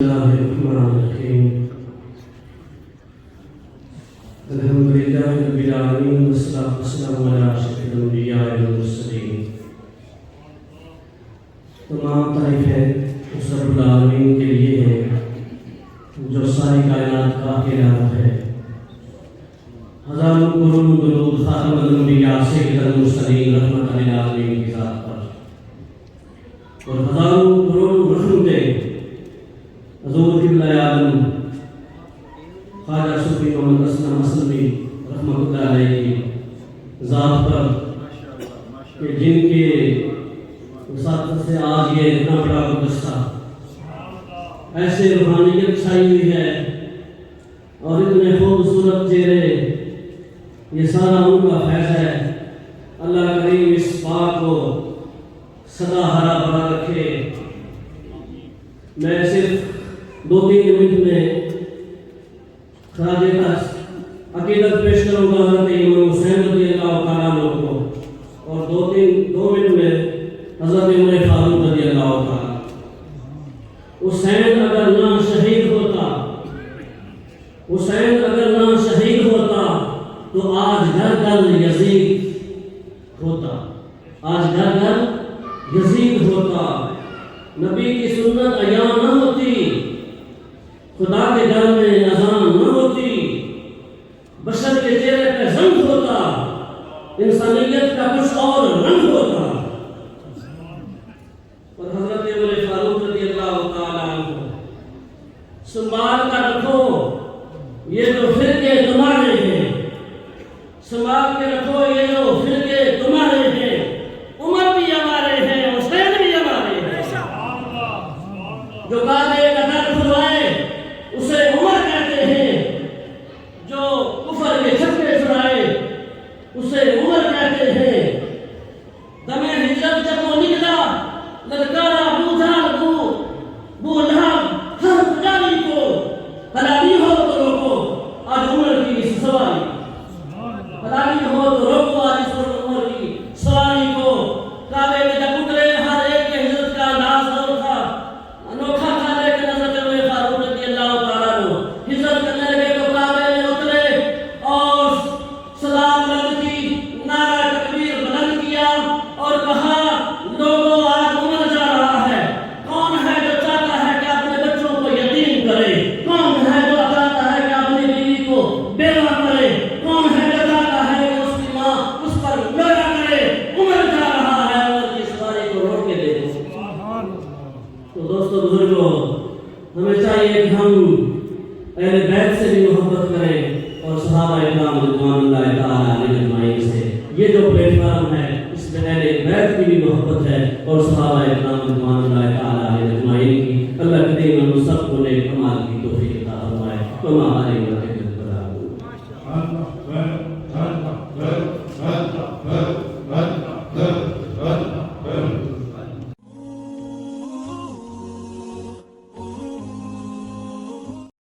الله الرحمن الرحيم الحمد لله رب العالمين والصلاة والسلام على أشرف الأنبياء والمرسلين. تمام تعریفیں اس رب العالمین کے لیے ہیں جو ساری کائنات کا الہ ہے. ہزاروں کروڑوں درود خاتم الانبیاء سید المرسلین رحمت للعالمین کی ذات پر، اور ہزاروں کروڑوں رحمتیں حضور قبلہ عالم خواجہ صوفی محمد اسلم اسلمی رحمۃ اللہ علیہ کی ذات پر، کہ جن کے وساطت سے آج یہ اتنا بڑا گلدستہ ایسے روحانیت چھائی ہوئی ہے اور اتنے خوبصورت چہرے، یہ سارا ان کا فیض ہے. اللہ کریم اس پاک کو سدا ہرا بھرا رکھے. میں صرف 2-3 منٹ میں خراج عقیدت پیش کروں گا حضرت امام حسین رضی اللہ تعالیٰ عنہ کو، اور 2 منٹ میں حضرت عمر فاروق رضی اللہ تعالیٰ. حسین اگر نہ شہید ہوتا تو آج گھر گھر یزید ہوتا. نبی کی سنت عیاں نہ ہوتی، خدا کے گھر میں اذان نہ ہوتی، بشر کے چہرے پہ رنگ ہوتا، انسانیت کا کچھ اور رنگ ہوتا. اور حضرت عمر فاروق رضی اللہ تعالیٰ عنہ، سنبھال کر رکھو یہ جو فرقے تمہارے ہیں، سنبھال کے رکھو یہ جو فرقے تمہارے ہیں. عمر بھی ہمارے ہیں، حسین بھی ہمارے ہیں. جو کعبے کا در کھلوائے اسے عمر کہتے ہیں، جو کفر کے چھکے چھڑائے اسے عمر کہتے ہیں. دم ہجرت جب وہ نکلا، للکارا ابو جہل کو، ابو لہب ہر پجاری کو، حلالی ہو تو روکو آج عمر کی اس سواری، حلالی ہو تو روکو آج اس عمر کی سواری کو. کعبے میں جب اترے ہر ایک کے ہجرت کا انداز اور تھا انوکھا تھا، لیکن حضرت عمر فاروق رضی اللہ تعالیٰ عنہ ہجرت کرنے لگے تو کعبے میں اترے اور سلام بلند کی، نعرہ تکبیر بلند کیا اور کہا لوگوں آج عمر جا رہا ہے. کون ہے جو چاہتا ہے کہ اپنے بچوں کو یتیم کرے؟ کون ہے جو چاہتا ہے کہ اپنی بیوی کو بیوہ کرے؟ کون ہے جو چاہتا ہے کہ اس کی ماں اس پر میرا کرے؟ عمر جا رہا ہے، عمر کی سواری کو روک کے دیکھو. تو دوستو بزرگوں، ہمیں چاہیے کہ ہم اہل بیت سے بھی محبت کریں اور صحابہ اکرام رضوان اللہ تعالیٰ علیہ اجمعین سے. یہ جو پلیٹ فارم ہے اس میں اہل بیت کی بھی محبت ہے اور صحابہ اکرام رضوان اللہ تعالیٰ علیہ اجمعین کی. اللہ کریم ہم سب کو نیک کمال کی توفیق عطا فرمائے. وما علینا الا البلاغ.